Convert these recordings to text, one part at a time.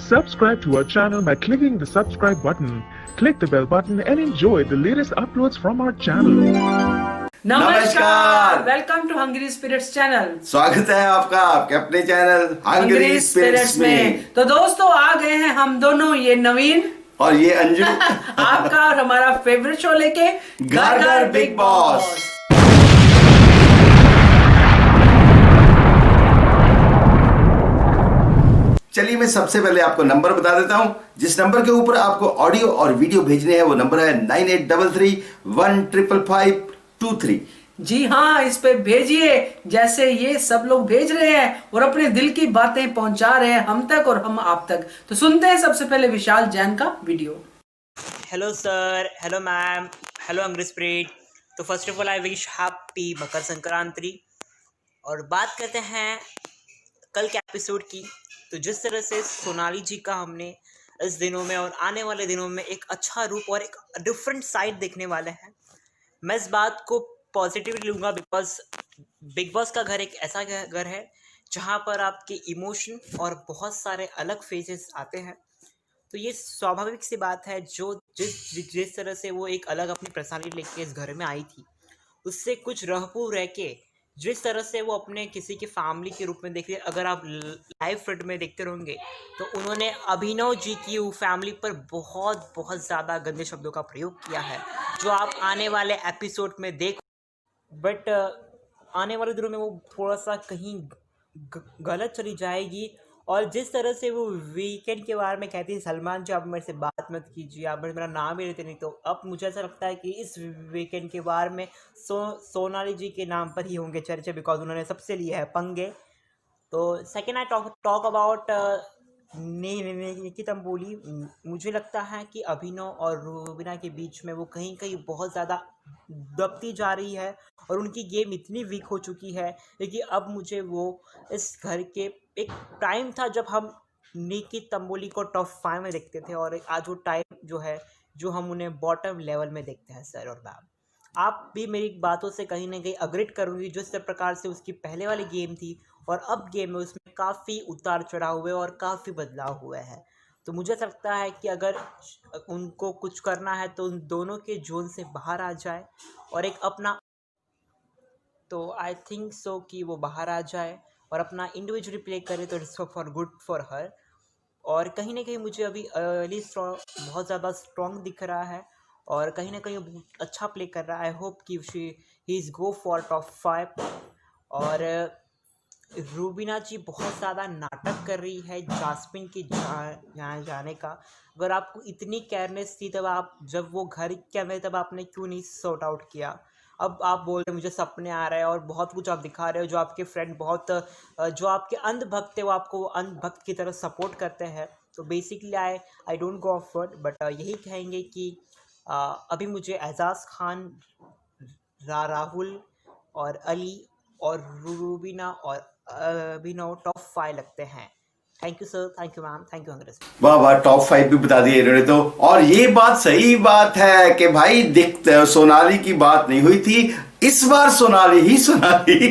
Subscribe to our channel by clicking the subscribe button. Click the bell button and enjoy the latest uploads from our channel. नमस्कार, welcome to Hungry Spirits channel. स्वागत है आपका आपके अपने channel Hungry spirits में। तो दोस्तों आ गए हैं हम दोनों, ये नवीन और ये अंजू आपका और हमारा फेवरेट शो लेके घर घर बिग बॉस। चलिए मैं सबसे पहले आपको नंबर बता देता हूं। जिस नंबर के ऊपर आपको ऑडियो और वीडियो भेजने हैं वो नंबर है 9833155523। जी हाँ, इस पे भेजिए जैसे ये सब लोग भेज रहे हैं और अपने दिल की बातें पहुंचा रहे हैं हम तक और हम आप तक। तो सुनते हैं सबसे पहले विशाल जैन का video. Hello sir, hello ma'am, hello hungry spirit. तो first of all I wish happy Makar Sankranti. और बात करते हैं कल के एपिसोड की। तो जिस तरह से सोनाली जी का हमने इस दिनों में और आने वाले दिनों में एक अच्छा रूप और एक डिफरेंट साइड देखने वाले हैं, मैं इस बात को पॉजिटिवली लूँगा बिकॉज बिग बॉस का घर एक ऐसा घर है जहाँ पर आपके इमोशन और बहुत सारे अलग फेजेस आते हैं। तो ये स्वाभाविक सी बात है, जो जिस तरह से वो एक अलग अपनी पर्सनालिटी लेके इस घर में आई थी, उससे कुछ रहपू रह के जिस तरह से वो अपने किसी की फैमिली के रूप में देखिए, अगर आप लाइव फीड में देखते रहेंगे तो उन्होंने अभिनव जी की फैमिली पर बहुत बहुत ज़्यादा गंदे शब्दों का प्रयोग किया है, जो आप आने वाले एपिसोड में देख। बट आने वाले दिनों में वो थोड़ा सा कहीं गलत चली जाएगी। और जिस तरह से वो वीकेंड के बारे में कहती है, सलमान जी आप मेरे से बात मत कीजिए, आप मेरा नाम ही लेते नहीं। तो अब मुझे ऐसा लगता है कि इस वीकेंड के बारे में सोनाली जी के नाम पर ही होंगे चर्चे, बिकॉज उन्होंने सबसे लिए है पंगे। तो सेकेंड आई टॉक अबाउट निकी तंबोली। मुझे लगता है कि अभिनव और रूबीना के बीच में वो कहीं कहीं बहुत ज़्यादा दबती जा रही है और उनकी गेम इतनी वीक हो चुकी है कि अब मुझे वो इस घर के एक टाइम था जब हम निकी तंबोली को टॉप 5 में देखते थे और आज वो टाइम जो है जो हम उन्हें बॉटम लेवल में देखते हैं। सर और मैम, आप भी मेरी बातों से कहीं ना कहीं अग्रेड करूँगी। जिस प्रकार से उसकी पहले वाली गेम थी और अब गेम में उसमें काफ़ी उतार चढ़ाव हुए और काफ़ी बदलाव हुए हैं। तो मुझे लगता है कि अगर उनको कुछ करना है तो उन दोनों के जोन से बाहर आ जाए और एक अपना, तो आई थिंक सो कि वो बाहर आ जाए और अपना इंडिविजुअली प्ले करे तो it's for good for her. और कहीं ना कहीं मुझे अभी अर्ली बहुत ज़्यादा स्ट्रॉन्ग दिख रहा है और कहीं ना कहीं बहुत अच्छा प्ले कर रहा है। आई होप कि he is go for top 5। और रूबीना जी बहुत ज़्यादा नाटक कर रही है जास्मिन के यहाँ जाने का। अगर आपको इतनी केयरनेस थी तब आप, जब वो घर के अंदर, तब आपने क्यों नहीं सॉर्ट आउट किया? अब आप बोल रहे मुझे सपने आ रहे हैं और बहुत कुछ आप दिखा रहे हो, जो आपके फ्रेंड बहुत जो आपके अंधभक्त है वो आपको अंधभक्त की तरह सपोर्ट करते हैं। तो basically I don't go overboard, but यही कहेंगे कि अभी मुझे एजाज खान, राहुल और अली और रूबीना और अभिनव टॉप 5 लगते हैं। Thank you sir, thank you ma'am, thank you अंग्रेज। वाह वाह, टॉप 5 भी बता दिए इन्होंने तो। और ये बात सही बात है कि भाई सोनाली की बात नहीं हुई थी, इस बार सोनाली ही होगी।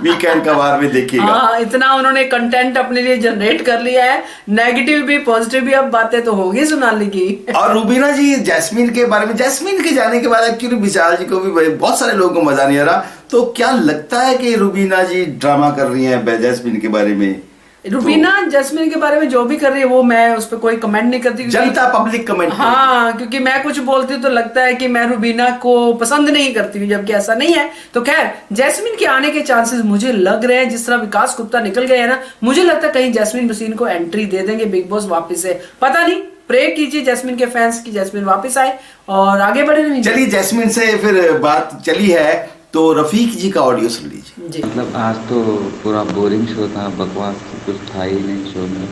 वीकेंड का बार में देखिएगा। हाँ, इतना उन्होंने कंटेंट अपने लिए जनरेट कर लिया है, नेगेटिव भी पॉजिटिव भी, अब बातें तो होगी सोनाली की। और रूबीना जी जैस्मिन के बारे में, जैस्मिन के जाने के बाद एक्चुअली विशाल जी को भी बहुत सारे लोगों को मजा नहीं आ रहा। तो क्या लगता है कि रूबीना जी ड्रामा कर रही हैं जैस्मिन के बारे में? रूबीना जैस्मिन के बारे में जो भी कर रही है वो मैं उस पर कोई कमेंट नहीं करती, जनता पब्लिक कमेंट। हाँ, क्योंकि मैं कुछ बोलती हूँ तो लगता है कि मैं रूबीना को पसंद नहीं करती हूँ, जबकि ऐसा नहीं है। तो खैर, जैस्मिन के आने के चांसेस मुझे लग रहे हैं, जिस तरह विकास गुप्ता निकल गए हैं ना, मुझे लगता है कहीं जैस्मिन भसीन को एंट्री दे देंगे बिग बॉस वापस से। पता नहीं, प्रे कीजिए जैस्मिन के फैंस की जैस्मिन वापस आए और आगे बढ़े। चलिए जैस्मिन से फिर बात चली है तो रफीक जी का ऑडियो सुन लीजिए। मतलब आज तो पूरा बोरिंग शो था, बकवास कुछ था ही नहीं शो में।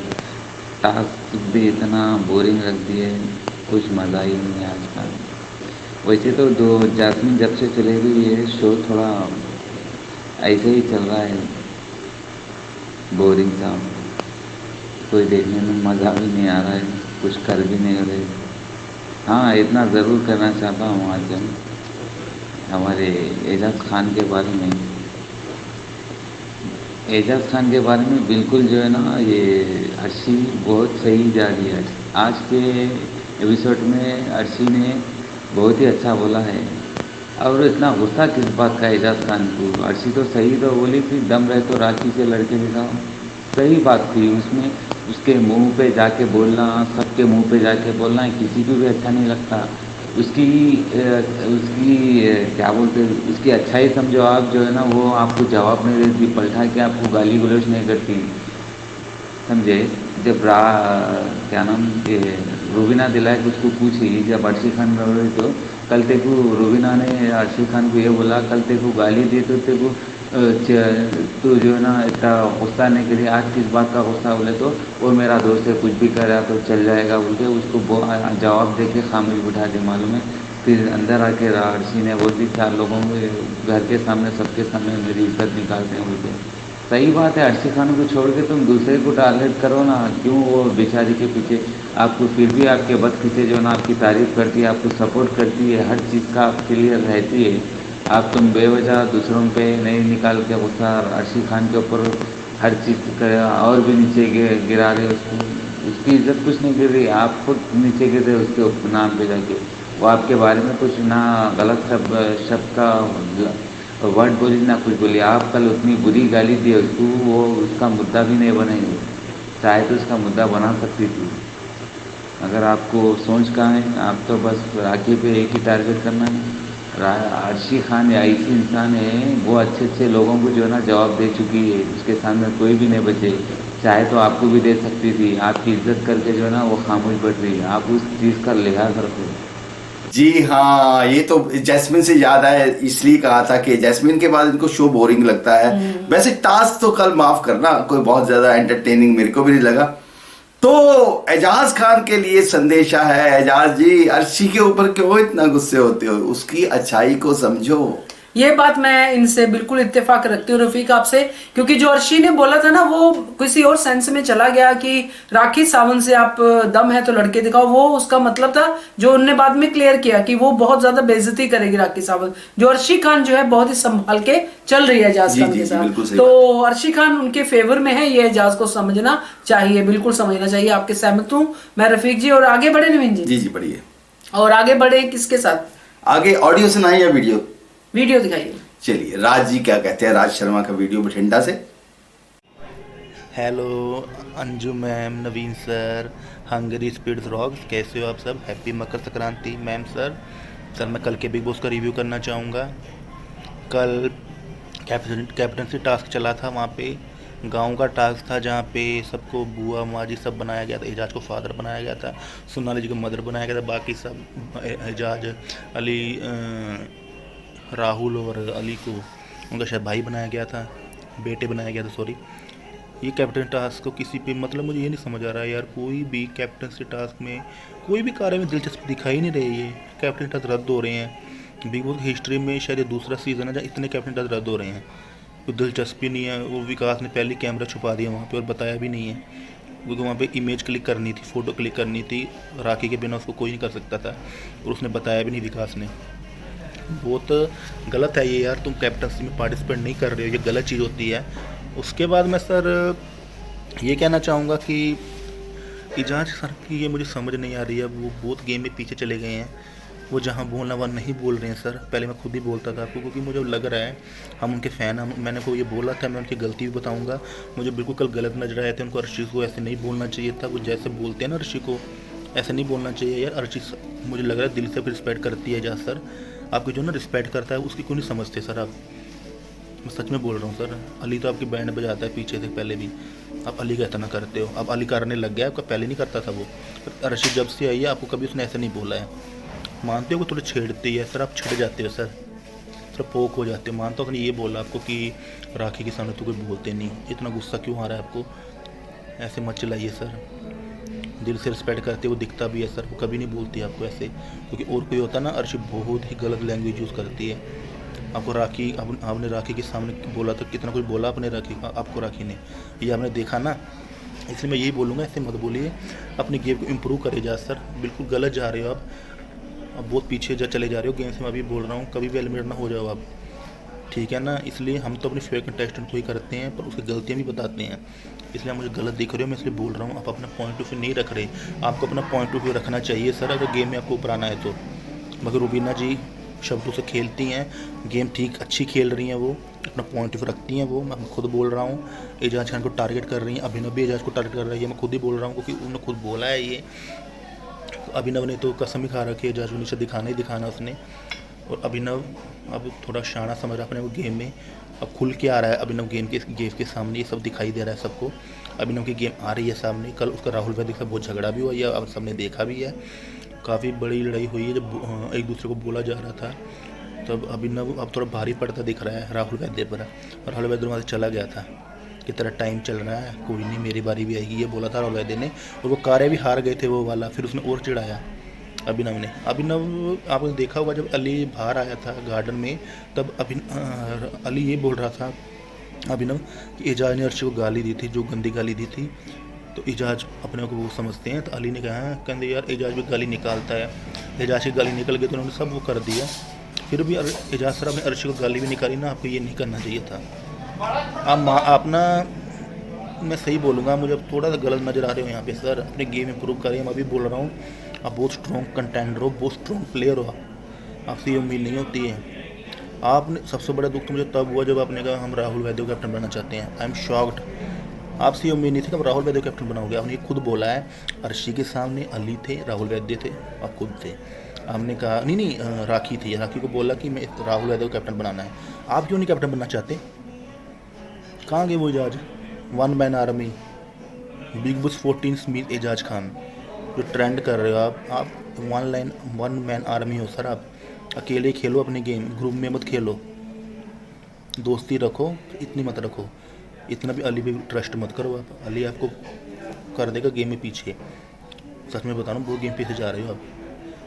टास्क भी इतना बोरिंग रख दिए, कुछ मज़ा ही नहीं आज का। वैसे तो जैस्मिन जब से चले गई ये शो थोड़ा ऐसे ही चल रहा है, बोरिंग सा, कोई देखने में मज़ा भी नहीं आ रहा है, कुछ कर भी नहीं रहे। हाँ, इतना ज़रूर करना चाहता हूँ आज हमारे एजाज खान के बारे में। एजाज खान के बारे में बिल्कुल जो है ना ये अर्शी बहुत सही जा रही है। आज के एपिसोड में अर्शी ने बहुत ही अच्छा बोला है। और इतना गुस्सा किस बात का एजाज खान को? अर्शी तो सही तो बोली थी, दम रहे तो राखी से लड़के दिखाओ, सही बात थी उसमें। उसके मुंह पे जाके बोलना, सबके मुंह पे जाके बोलना किसी को भी अच्छा नहीं लगता। उसकी क्या बोलते हैं, उसकी अच्छाई समझो आप, जो है ना वो आपको जवाब नहीं देती, पलटा के आपको गाली गलौज नहीं करती, समझे। जब क्या नाम ये रूबीना दिलायक उसको पूछी जब अर्शी खान रो रही तो कल तेको रूबीना ने अर्शी खान को ये बोला, कल तेको गाली दी तो तेको तू जो है ना इतना गुस्सा नहीं करी, आज किस बात का गुस्सा बोले तो वो मेरा दोस्त है, कुछ भी कर रहा तो चल जाएगा बोल के उसको जवाब दे के खामोश बिठा दे मालूम है। फिर अंदर आके अर्शी ने बोल दी 4 लोगों के घर के सामने सबके सामने मेरी इज्जत निकालते हैं बोल के। सही बात है, अर्शी खान को छोड़ के तुम दूसरे को टारगेट करो ना, क्यों वो बेचारी के पीछे? आपको फिर भी आपके बदकिस्से जो ना आपकी तारीफ़ करती है, आपको सपोर्ट करती है, हर चीज़ का आपके लिए रहती है। आप तुम बेवजह दूसरों पे नहीं निकाल के गुस्सा अर्शी खान के ऊपर हर चीज़ का और भी नीचे गिरा रहे उसको। उसकी इज्जत कुछ नहीं गिर रही, आप खुद नीचे गिर रहे उसके नाम पे जाके। वो आपके बारे में कुछ ना गलत शब्द का वर्ड बोली ना कुछ बोली, आप कल उतनी बुरी गाली दी उसको, वो उसका मुद्दा भी नहीं बनेगी। चाहे तो उसका मुद्दा बना सकती थी। अगर आपको सोच कहाँ है, आप तो बस राखी पे एक ही टारगेट करना है। अर्शी खान ऐसी इंसान है, वो अच्छे लोगों को जो है ना जवाब दे चुकी है, उसके सामने कोई भी नहीं बचे। चाहे तो आपको भी दे सकती थी, आपकी इज्जत करके जो है ना वो खामोश बैठ रही है, आप उस चीज़ का लिहाज रखो। जी हाँ, ये तो जैस्मिन से याद आया, इसलिए कहा था कि जैस्मिन के बाद इनको शो बोरिंग लगता है। वैसे टास्क तो कल माफ करना कोई बहुत ज्यादा एंटरटेनिंग मेरे को भी नहीं लगा। तो एजाज खान के लिए संदेशा है, एजाज जी अर्शी के ऊपर क्यों इतना गुस्से होते हो, उसकी अच्छाई को समझो। ये बात मैं इनसे बिल्कुल इत्तेफाक रखती हूँ रफीक आपसे, क्योंकि जो अर्शी ने बोला था ना वो किसी और सेंस में चला गया कि राखी सावंत से आप दम है तो लड़के दिखाओ, वो उसका मतलब था जो उनने बाद में क्लियर किया कि वो बहुत ज्यादा बेइज्जती करेगी राखी सावंत। जो अर्शी खान जो है बहुत ही संभाल के चल रही है एजाज खान के साथ, तो अर्शी खान उनके फेवर में है, ये एजाज को समझना चाहिए, बिल्कुल समझना चाहिए। आपके सहमत हूँ मैं रफीक जी। और आगे बढ़े नवीन जी? जी बढ़िए। और आगे बढ़े किसके साथ? आगे ऑडियो सुनाई या वीडियो? वीडियो दिखाइए। चलिए राज जी क्या कहते हैं, राज शर्मा का वीडियो बठिंडा से। हेलो अंजू मैम, नवीन सर, हंगरी स्पीड्स रॉक्स, कैसे हो आप सब? Happy Makar Sankranti ma'am sir. मैं कल के बिग बॉस का रिव्यू करना चाहूँगा। कल कैप्टनसी टास्क चला था, वहाँ पे गांव का टास्क था जहाँ पे सबको बुआ माजी सब बनाया गया था। एजाज को फादर बनाया गया था, सोनाली जी को मदर बनाया गया था, बाकी सब एजाज, अली, राहुल और अली को उनका शायद भाई बनाया गया था, बेटे बनाया गया था, सॉरी। ये कैप्टन टास्क को किसी पे मतलब मुझे ये नहीं समझ आ रहा है यार, कोई भी कैप्टनसी टास्क में कोई भी कार्य में दिलचस्पी दिखाई नहीं रही है। कैप्टन टास्क रद्द हो रहे हैं। बिग बॉस हिस्ट्री में शायद ये दूसरा सीज़न है जहाँ इतने कैप्टन टास्क रद्द हो रहे हैं। कोई दिलचस्पी नहीं है। वो विकास ने पहले कैमरा छुपा दिया वहाँ पे और बताया भी नहीं है, क्योंकि वहाँ पे इमेज क्लिक करनी थी, फ़ोटो क्लिक करनी थी, राखी के बिना उसको कोई नहीं कर सकता था, और उसने बताया भी नहीं विकास ने। बहुत गलत है ये यार, तुम कैप्टनसी में पार्टिसिपेट नहीं कर रहे हो, ये गलत चीज़ होती है। उसके बाद मैं सर ये कहना चाहूँगा कि एजाज सर की ये मुझे समझ नहीं आ रही है, वो बहुत गेम में पीछे चले गए हैं। वो जहाँ बोलना वहाँ नहीं बोल रहे हैं सर। पहले मैं खुद ही बोलता था आपको, क्योंकि मुझे लग रहा है हम उनके फ़ैन हैं। मैंने को ये बोला था, मैं उनकी गलती भी बताऊँगा। मुझे बिल्कुल कल गलत नजर आए थे, उनको अर्शी को ऐसे नहीं बोलना चाहिए था। वो जैसे बोलते हैं ना अर्शी को, ऐसे नहीं बोलना चाहिए यार। अर्शी मुझे लग रहा है दिल से रिस्पेक्ट करती है एजाज सर, आपको जो ना रिस्पेक्ट करता है उसकी क्यों नहीं समझते सर आप? मैं सच में बोल रहा हूँ सर। अली तो आपकी बैंड बजाता है पीछे से पहले भी, आप अली का इतना करते हो। अब अली करने लग गया, आपका पहले नहीं करता था वो। अर्शी जब से आई है आपको कभी उसने ऐसा नहीं बोला है। मानते हो कि थोड़े छेड़ती है सर, आप छिड़ जाते हो सर, थोड़ा पोक हो जाते हो। मानता हो कि ये बोला आपको कि राखी के सामने तो कोई बोलते नहीं, इतना गुस्सा क्यों आ रहा है आपको? ऐसे मत चलाइए सर, दिल से रिस्पेक्ट करते वो दिखता भी है सर, वो कभी नहीं बोलती आपको ऐसे। क्योंकि और कोई होता ना, अर्शी बहुत ही गलत लैंग्वेज यूज़ करती है। आपको राखी, आपने राखी के सामने बोला तो कितना कुछ बोला आपने आपको राखी ने, ये आपने देखा ना। इसलिए मैं यही बोलूँगा, ऐसे मत बोलिए, अपने गेम को इम्प्रूव करे जा सर। बिल्कुल गलत जा रहे हो आप बहुत पीछे चले जा रहे हो गेम से। मैं अभी बोल रहा हूँ, कभी भी एलिमिनेट ना हो जाओ आप। ठीक है ना, इसलिए हम तो अपने फेवरेट कंटेस्टेंट को ही करते हैं पर उसकी गलतियाँ भी बताते हैं। इसलिए आप मुझे गलत दिख रहे हो, मैं इसलिए बोल रहा हूँ। आप अपना पॉइंट ऑफ व्यू नहीं रख रहे, आपको अपना पॉइंट ऑफ व्यू रखना चाहिए सर, अगर गेम में आपको ऊपर आना है तो। मगर रुबीना जी शब्दों से खेलती हैं, गेम ठीक अच्छी खेल रही हैं, वो अपना पॉइंट ऑफ व्यू रखती हैं, वो मैं खुद बोल रहा हूँ। एजाज खान को टारगेट कर रही हैं, अभिनव भी एजाज को टारगेट कर रही है, मैं खुद ही बोल रहा हूँ क्योंकि उन्होंने खुद बोला है ये। अभिनव ने तो कसम ही खा रखी है एजाज को नीचे दिखाना ही दिखाना उसने। और अभिनव अब थोड़ा शाना समझ रहा अपने वो गेम में, अब खुल के आ रहा है अभिनव गेम के सामने, ये सब दिखाई दे रहा है सबको। अभिनव की गेम आ रही है सामने। कल उसका राहुल वैद्य से बहुत झगड़ा भी हुआ, यह अब सबने देखा भी है, काफ़ी बड़ी लड़ाई हुई है। जब एक दूसरे को बोला जा रहा था तब अभिनव अब थोड़ा भारी पड़ता दिख रहा है राहुल वैद्य पर। और राहुल वैद्य वहाँ से चला गया था कि तेरा टाइम चल रहा है, कोई नहीं मेरी बारी भी आएगी, ये बोला था राहुल वैद्य ने। और वो कार्य भी हार गए थे वो वाला, फिर उसने और चिढ़ाया अभिनव ने। अभिनव आपने देखा होगा जब अली बाहर आया था गार्डन में, तब अली ये बोल रहा था अभिनव कि एजाज ने अर्शी को गाली दी थी, जो गंदी गाली दी थी। तो एजाज अपने को वो समझते हैं, तो अली ने कहा कहते यार एजाज भी गाली निकालता है, एजाज की गाली निकल गई तो उन्होंने सब वो कर दिया। फिर भी एजाज सर अपने अर्शी को गाली भी निकाली ना, आपको ये नहीं करना चाहिए था। आप ना, मैं सही बोलूँगा, मुझे अब थोड़ा सा गलत नज़र आ रहे हो यहाँ पे सर, अपने गेम इंप्रूव करें। मैं अभी बोल रहा हूँ आप बहुत स्ट्रॉन्ग कंटेंडर हो, बहुत स्ट्रॉन्ग प्लेयर हो, आपसे ये उम्मीद नहीं होती है। आपने सबसे बड़ा दुख तो मुझे तब हुआ जब आपने कहा हम राहुल वैद्य को कैप्टन बनाना चाहते हैं। आई एम शॉक्ड, आपसे ये उम्मीद नहीं थी कि आप राहुल वैद्य को कैप्टन बनाओगे। आपने ये खुद बोला है, अर्शी के सामने अली थे, राहुल वैद्य थे, आप खुद थे। आपने कहा नहीं राखी थी, राखी को बोला कि मैं राहुल वैद्य को कैप्टन बनाना है। आप क्यों नहीं कैप्टन बनना चाहते? कहाँ गए वो Ejaz? One man army, Bigg Boss 14 Smith Ejaz Khan, जो ट्रेंड कर रहे हो आप वन मैन आर्मी हो सर। आप अकेले खेलो अपने गेम, ग्रुप में मत खेलो, दोस्ती रखो, इतनी मत रखो, इतना भी अली पे ट्रस्ट मत करो आप। अली आपको कर देगा गेम में पीछे, सच में बता रहा हूँ, बहुत गेम पीछे जा रहे हो आप।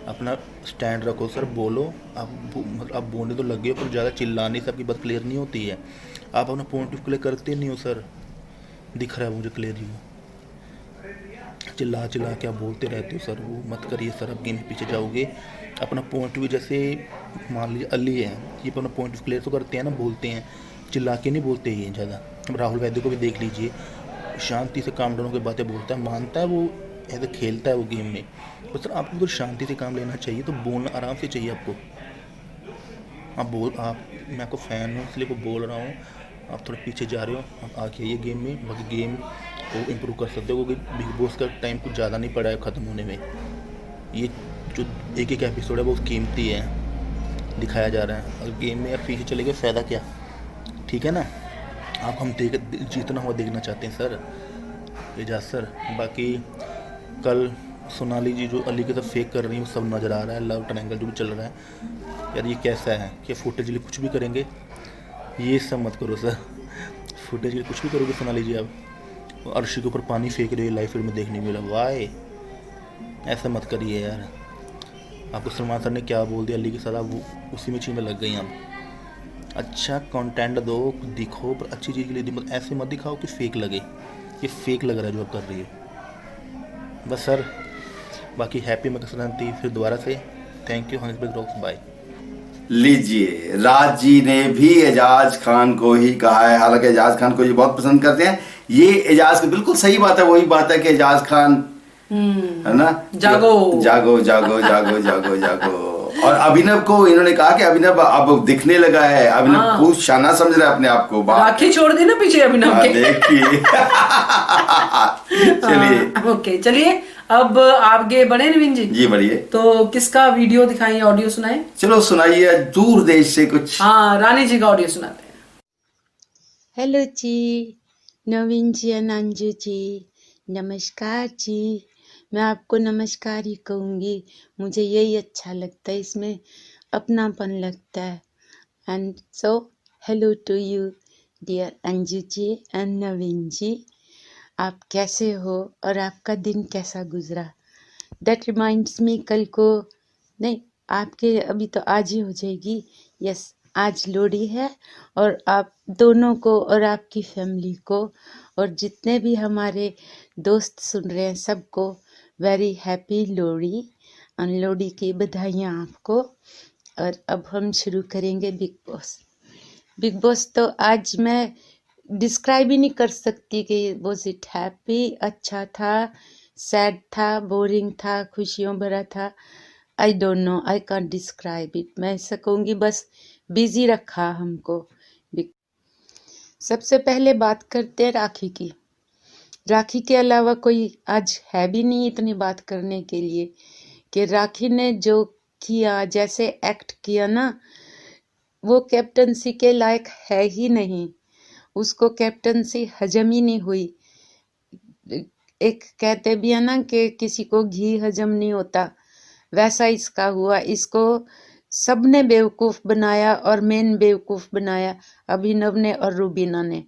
अपना स्टैंड रखो सर, बोलो आप बोलने तो लगे हो पर ज़्यादा चिल्लाने से आपकी बात क्लियर नहीं होती है। आप अपना पॉइंट ऑफ क्लियर करते नहीं हो सर, दिख रहा है मुझे क्लियरली। चिल्ला के आप बोलते रहते हो सर, वो मत करिए सर, आप गेम पीछे जाओगे। अपना पॉइंट भी, जैसे मान लीजिए अली है, ये अपना पॉइंट क्लियर तो करते हैं ना, बोलते हैं, चिल्ला के नहीं बोलते ये ज़्यादा। राहुल वैद्य को भी देख लीजिए, शांति से काम डाउन की बातें बोलता है, मानता है, वो ऐसे खेलता है वो गेम में। तो सर आपको तो शांति से काम लेना चाहिए, तो बोलना आराम से चाहिए आपको। मैं आपको फ़ैन हूँ इसलिए को बोल रहा हूँ, आप थोड़ा पीछे जा रहे हो, आप आके ये गेम में, बाकी गेम को इम्प्रूव कर सकते हो क्योंकि बिग बॉस का टाइम कुछ ज़्यादा नहीं पड़ा है ख़त्म होने में। ये जो एक एपिसोड है बहुत कीमती है, दिखाया जा रहा है। अगर गेम में यार पीछे चले गए फ़ायदा क्या? ठीक है ना, आप हम जीतना हुआ देखना चाहते हैं सर, एजाज सर। बाकी कल सोनाली जी जो अली के साथ फेक कर रही है वो सब नज़र आ रहा है, लव ट्रायंगल जो भी चल रहा है यार, ये कैसा है कि फुटेज के लिए कुछ भी करेंगे? ये सब मत करो सर, फुटेज के लिए कुछ भी करोगे सोनाली जी आप। अर्शी के ऊपर पानी फेंक रहे हो, लाइव फीड में देखने मिला, वाई ऐसा मत करिए यार। आपको सलमान सर ने क्या बोल दिया अली के साथ, आप उसी में चीज़ में लग गई। आप अच्छा कंटेंट दो, दिखो, पर अच्छी चीज़ के लिए ऐसे मत दिखाओ कि फेक लगे, ये फेक लग रहा है जो आप कर रही हो बस सर। बाकी हैप्पी मकर संक्रांति फिर दोबारा से, थैंक यू हंस बिग रॉक्स, बाय। लीजिए, राज जी ने भी एजाज खान को ही कहा है, हालांकि एजाज खान को ये बहुत पसंद करते हैं। ये एजाज की बिल्कुल सही बात है, वही बात है कि एजाज खान है ना, जागो जागो जागो जागो जागो जागो। और अभिनव को इन्होंने कहा कि अभिनव अब दिखने लगा है, अभिनव खूब शाना समझ रहा है अपने आप को। राखी छोड़ दी ना पीछे अभिनव के। देखिए चलिए ओके, चलिए अब आगे बढ़े नवीन जी। जी बढ़िए, तो किसका वीडियो दिखाएं, ऑडियो सुनाएं? चलो सुनाइए दूर देश से कुछ। हाँ, रानी जी का ऑडियो सुनाते हैं। हेलो जी, नवीन जी, अनंजू जी, नमस्कार जी। मैं आपको नमस्कार ही कहूँगी, मुझे यही अच्छा लगता है, इसमें अपनापन लगता है। And so hello to you dear Anju ji and Naveen ji, आप कैसे हो और आपका दिन कैसा गुजरा? दैट रिमाइंड्स मी, कल को नहीं, आपके अभी तो आज ही हो जाएगी, यस आज लोहड़ी है, और आप दोनों को और आपकी फैमिली को और जितने भी हमारे दोस्त सुन रहे हैं सबको वेरी हैप्पी लोहड़ी, और लोहड़ी की बधाइयाँ आपको। और अब हम शुरू करेंगे बिग बॉस। बिग बॉस तो आज मैं डिस्क्राइब ही नहीं कर सकती कि वॉज इट हैप्पी, अच्छा था, सैड था, बोरिंग था, खुशियों भरा था। I don't know, I can't describe it. मैं ऐसा कहूँगी बस बिजी रखा हमको। सबसे पहले बात करते हैं राखी की। राखी के अलावा कोई आज है भी नहीं इतनी बात करने के लिए कि राखी ने जो किया, जैसे एक्ट किया ना, वो कैप्टनसी के लायक है ही नहीं। उसको कैप्टनसी हजम ही नहीं हुई। एक कहते भी है ना कि किसी को घी हजम नहीं होता, वैसा इसका हुआ। इसको सबने बेवकूफ बनाया और मेन बेवकूफ बनाया अभिनव ने और रूबीना ने।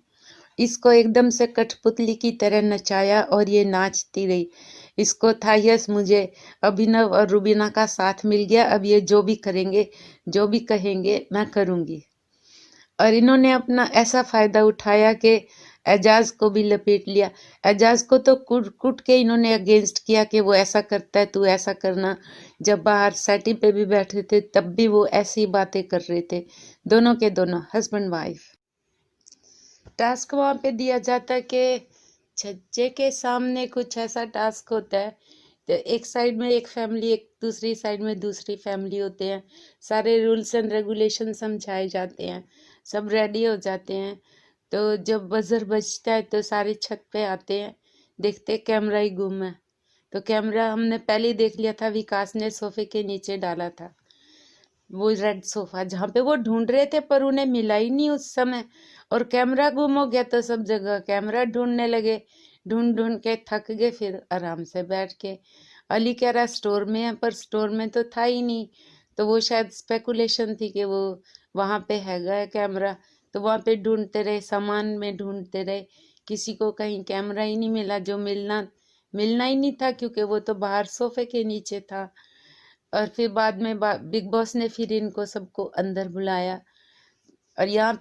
इसको एकदम से कठपुतली की तरह नचाया और ये नाचती रही। इसको था यस, मुझे अभिनव और रूबीना का साथ मिल गया, अब ये जो भी करेंगे, जो भी कहेंगे मैं करूंगी। और इन्होंने अपना ऐसा फायदा उठाया कि एजाज को भी लपेट लिया। एजाज को तो कुट कुट के इन्होंने अगेंस्ट किया कि वो ऐसा करता है, तू ऐसा करना। जब बाहर सेटी पे भी बैठे थे तब भी वो ऐसी बातें कर रहे थे, दोनों के दोनों हस्बैंड वाइफ। टास्क वहाँ पे दिया जाता है कि छज्जे के सामने कुछ ऐसा टास्क होता है, तो एक साइड में एक फैमिली, एक दूसरी साइड में दूसरी फैमिली होते हैं। सारे रूल्स एंड रेगुलेशन समझाए जाते हैं, सब रेडी हो जाते हैं। तो जब बजर बजता है तो सारे छत पे आते हैं, देखते कैमरा ही गुम है। तो कैमरा हमने पहले ही देख लिया था, विकास ने सोफे के नीचे डाला था वो रेड सोफा, जहाँ पे वो ढूंढ रहे थे पर उन्हें मिला ही नहीं उस समय। और कैमरा गुम हो गया तो सब जगह कैमरा ढूंढने लगे, ढूंढ ढूंढ के थक गए, फिर आराम से बैठ के। अली कह रहा स्टोर में है, पर स्टोर में तो था ही नहीं। तो वो शायद स्पेकुलेशन थी कि वो वहां पे हैगा कैमरा, तो वहां पे ढूंढते रहे, सामान में ढूंढते रहे, किसी को कहीं कैमरा ही नहीं मिला। जो मिलना ही नहीं था, क्योंकि वो तो बाहर सोफे के नीचे था। और फिर बाद में बिग बॉस ने फिर इनको सबको अंदर बुलाया। और यहाँ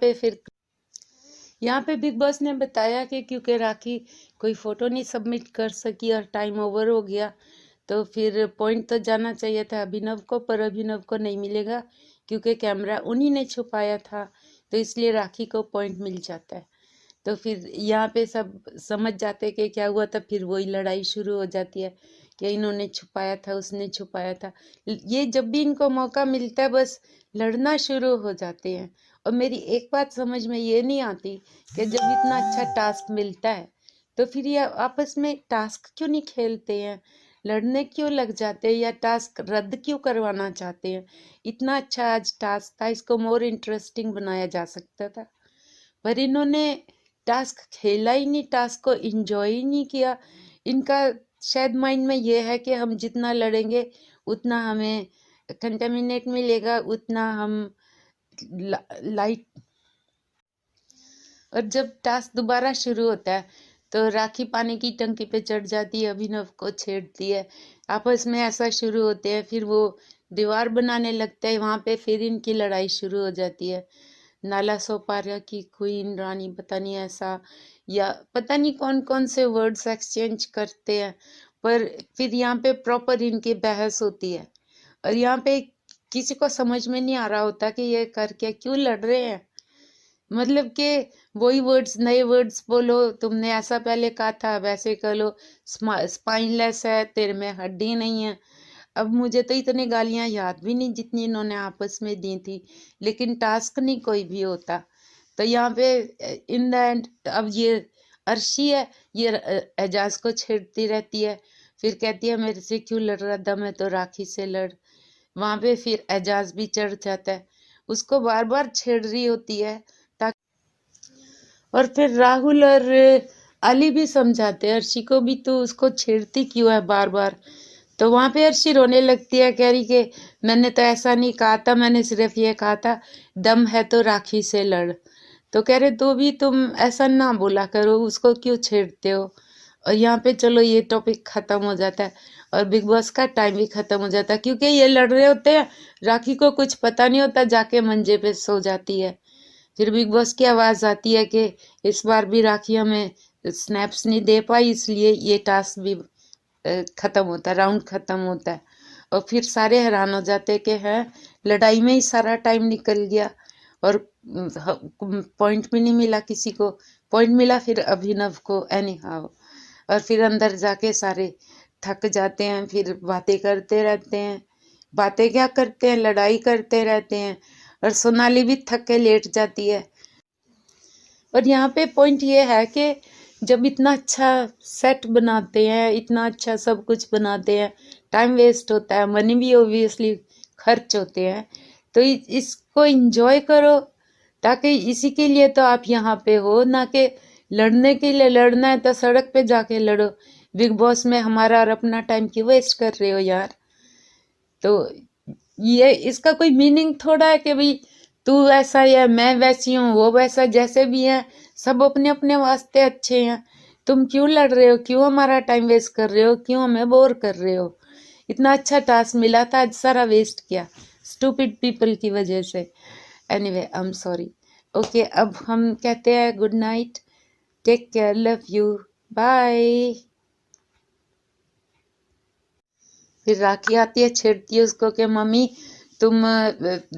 पे बिग बॉस ने बताया कि क्योंकि राखी कोई फोटो नहीं सबमिट कर सकी और टाइम ओवर हो गया, तो फिर पॉइंट तो जाना चाहिए था अभिनव को, पर अभिनव को नहीं मिलेगा क्योंकि कैमरा उन्हीं ने छुपाया था, तो इसलिए राखी को पॉइंट मिल जाता है। तो फिर यहाँ पे सब समझ जाते कि क्या हुआ था, फिर वही लड़ाई शुरू हो जाती है कि इन्होंने छुपाया था, उसने छुपाया था। ये जब भी इनको मौका मिलता है बस लड़ना शुरू हो जाते हैं। और मेरी एक बात समझ में ये नहीं आती कि जब इतना अच्छा टास्क मिलता है तो फिर ये आपस में टास्क क्यों नहीं खेलते हैं, लड़ने क्यों लग जाते हैं, या टास्क रद्द क्यों करवाना चाहते हैं। इतना अच्छा आज टास्क था, इसको मोर इंटरेस्टिंग बनाया जा सकता था, पर इन्होंने टास्क खेला ही नहीं, टास्क को एंजॉय ही नहीं किया। इनका शायद माइंड में ये है कि हम जितना लड़ेंगे उतना हमें कंटेमिनेट मिलेगा, उतना हम लाइट। और जब टास्क दोबारा शुरू होता है तो राखी पानी की टंकी पे चढ़ जाती है, अभिनव को छेड़ती है, आपस में ऐसा शुरू होते हैं। फिर वो दीवार बनाने लगता है, वहां पे फिर इनकी लड़ाई शुरू हो जाती है। नाला सोपारा की क्वीन रानी, पता नहीं ऐसा, या पता नहीं कौन कौन से वर्ड्स एक्सचेंज करते हैं, पर फिर यहाँ पे प्रॉपर इनकी बहस होती है। और यहाँ पे किसी को समझ में नहीं आ रहा होता कि ये करके क्यों लड़ रहे हैं। मतलब कि वही वर्ड्स, नए वर्ड्स बोलो, तुमने ऐसा पहले कहा था, वैसे कर लो, स्पाइनलेस है, तेरे में हड्डी नहीं है। अब मुझे तो इतनी गालियां याद भी नहीं जितनी इन्होंने आपस में दी थी, लेकिन टास्क नहीं कोई भी होता। तो यहाँ पे इन द एंड अब ये अर्शी है, ये एजाज को छेड़ती रहती है, फिर कहती है मेरे से क्यों लड़ रहा, दम है तो राखी से लड़। वहां पे फिर एजाज भी चढ़ जाता है, उसको बार बार छेड़ रही होती है। और फिर राहुल और अली भी समझाते हैं अर्शी को भी, तो उसको छेड़ती क्यों है बार बार। तो वहां पे अर्शी रोने लगती है, कह रही कि मैंने तो ऐसा नहीं कहा था, मैंने सिर्फ ये कहा था दम है तो राखी से लड़। तो कह रहे तो भी तुम ऐसा ना बोला करो, उसको क्यों छेड़ते हो। और यहाँ पे चलो ये टॉपिक खत्म हो जाता है और बिग बॉस का टाइम भी खत्म हो जाता है, क्योंकि ये लड़ रहे होते हैं, राखी को कुछ पता नहीं होता, जाके मंजे पे सो जाती है। फिर बिग बॉस की आवाज आती है कि इस बार भी राखी हमें स्नैप्स नहीं दे पाई, इसलिए ये टास्क भी खत्म होता है, राउंड खत्म होता है। और फिर सारे हैरान हो जाते हैं कि है लड़ाई में ही सारा टाइम निकल गया। और पॉइंट भी नहीं मिला किसी को, पॉइंट मिला फिर अभिनव को एनी हाउ। और फिर अंदर जाके सारे थक जाते हैं, फिर बातें करते रहते हैं, बातें क्या करते हैं, लड़ाई करते रहते हैं, और सोनाली भी थक के लेट जाती है। और यहाँ पे पॉइंट ये है कि जब इतना अच्छा सेट बनाते हैं, इतना अच्छा सब कुछ बनाते हैं, टाइम वेस्ट होता है, मनी भी ओबियसली खर्च होते हैं, तो इसको एंजॉय करो, ताकि इसी के लिए तो आप यहाँ पे हो, ना कि लड़ने के लिए। लड़ना है तो सड़क पे जाके लड़ो, बिग बॉस में हमारा और अपना टाइम क्यों वेस्ट कर रहे हो यार। तो ये इसका कोई मीनिंग थोड़ा है कि भाई तू ऐसा है, मैं वैसी हूँ, वो वैसा, जैसे भी है सब अपने अपने वास्ते अच्छे हैं, तुम क्यों लड़ रहे हो, क्यों हमारा टाइम वेस्ट कर रहे हो, क्यों हमें बोर कर रहे हो। इतना अच्छा टास्क मिला था, आज सारा वेस्ट किया स्टूपिड पीपल की वजह से। Anyway I am sorry. Okay, अब हम कहते हैं good night, take care, love you, bye. फिर राखी आती है, छेड़ती है उसको कि मम्मी तुम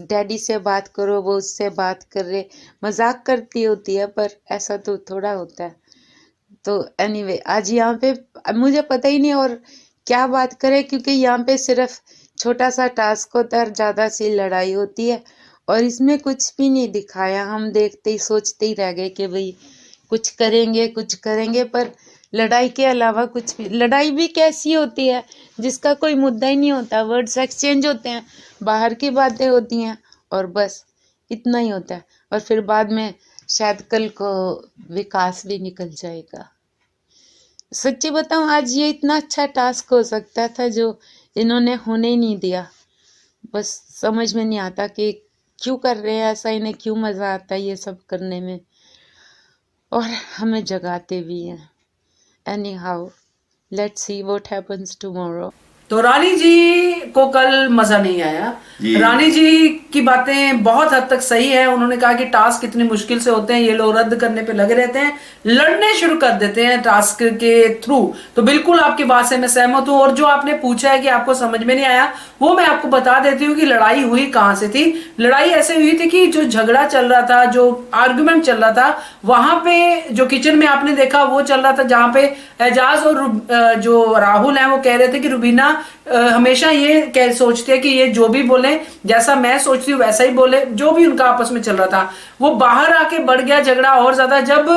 डैडी से बात करो, वो उससे बात कर रहे, मजाक करती होती है, पर ऐसा तो थोड़ा होता है। तो एनीवे आज यहाँ पे मुझे पता ही नहीं और क्या बात करें, क्योंकि यहाँ पे सिर्फ छोटा सा टास्क होता है और ज्यादा सी लड़ाई होती है, और इसमें कुछ भी नहीं दिखाया। हम देखते ही सोचते ही रह गए कि भाई कुछ करेंगे, पर लड़ाई के अलावा कुछ भी। लड़ाई भी कैसी होती है जिसका कोई मुद्दा ही नहीं होता, वर्ड्स एक्सचेंज होते हैं, बाहर की बातें होती हैं, और बस इतना ही होता है। और फिर बाद में शायद कल को विकास भी निकल जाएगा। सच्ची बताऊं, आज ये इतना अच्छा टास्क हो सकता था जो इन्होंने होने ही नहीं दिया। बस समझ में नहीं आता कि क्यों कर रहे हैं ऐसा, इन्हें क्यों मजा आता है ये सब करने में, और हमें जगाते भी हैं। Anyhow, let's see what happens tomorrow. तो रानी जी को कल मजा नहीं आया। रानी जी की बातें बहुत हद तक सही है। उन्होंने कहा कि टास्क इतनी मुश्किल से होते हैं, ये लोग रद्द करने पे लगे रहते हैं, लड़ने शुरू कर देते हैं टास्क के थ्रू। तो बिल्कुल आपकी बात से मैं सहमत हूं। और जो आपने पूछा है कि आपको समझ में नहीं आया, वो मैं आपको बता देती हूँ कि लड़ाई हुई कहां से थी। लड़ाई ऐसे हुई थी कि जो झगड़ा चल रहा था, जो आर्गुमेंट चल रहा था, वहां पे जो किचन में आपने देखा वो चल रहा था, जहां पे एजाज और जो राहुल है वो कह रहे थे कि रुबीना हमेशा ये सोचते हैं कि ये जो भी बोले, जैसा मैं सोचती हूँ वैसा ही बोले। जो भी उनका आपस में चल रहा था वो बाहर आके बढ़ गया झगड़ा और ज्यादा, जब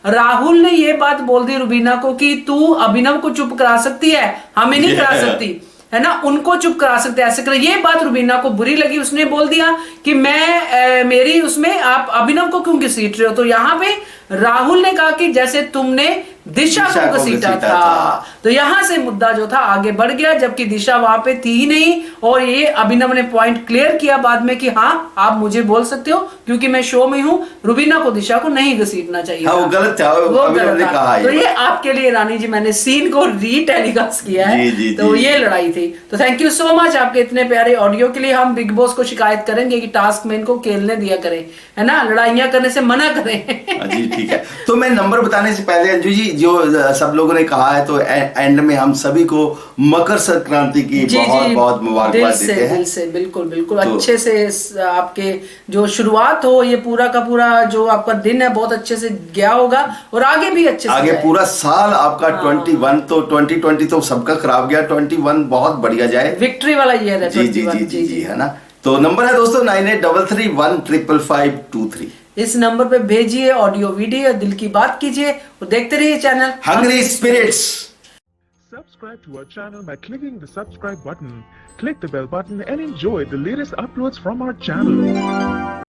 राहुल ने ये बात बोल दी रुबीना को कि तू अभिनव को चुप करा सकती है, हमें नहीं करा सकती, है ना, उनको चुप करा सकते, ऐसे कर। ये बात रुबीना को बुरी लगी, उसने बोल दिया कि मैं मेरी उसमें आप अभिनव को क्यों घसीट रहे हो। तो यहाँ पे राहुल ने कहा कि जैसे तुमने दिशा को घसीटा था। तो यहां से मुद्दा जो था आगे बढ़ गया, जबकि दिशा वहां पे थी ही नहीं। और ये अभिनव ने पॉइंट क्लियर किया बाद में कि हाँ आप मुझे बोल सकते हो क्योंकि मैं शो में हूं, रुबीना को दिशा को नहीं घसीटना चाहिए। हाँ, वो गलत था, वो गलत था। कहा तो ये आपके लिए रानी जी मैंने सीन को रीटेलीकास्ट किया है। जी, तो ये लड़ाई थी। तो थैंक यू सो मच आपके इतने प्यारे ऑडियो के लिए। हम बिग बॉस को शिकायत करेंगे कि टास्क में इनको खेलने दिया करें, है ना, लड़ाइयां करने से मना करें। जी ठीक है। तो मैं नंबर बताने से पहले अंजू जी, जो सब लोगों ने कहा है, तो एंड में हम सभी को मकर संक्रांति की बहुत बहुत मुबारकबाद देते हैं। दिल से बिल्कुल बिल्कुल। तो अच्छे से आपके जो शुरुआत हो, ये पूरा का पूरा जो आपका दिन है बहुत अच्छे से गया होगा, और आगे भी अच्छे से आगे पूरा साल आपका 21 तो 2020 तो सबका खराब गया, 21 बहुत बढ़िया जाए, विक्ट्री वाला ईयर है। जी जी जी जी जी, है ना। तो नंबर है दोस्तों 9833155523। इस नंबर पे भेजिए ऑडियो वीडियो, दिल की बात कीजिए और देखते रहिए channel Hungry Spirits. Subscribe to our channel by clicking the subscribe button. Click the bell button and enjoy the latest uploads from our channel.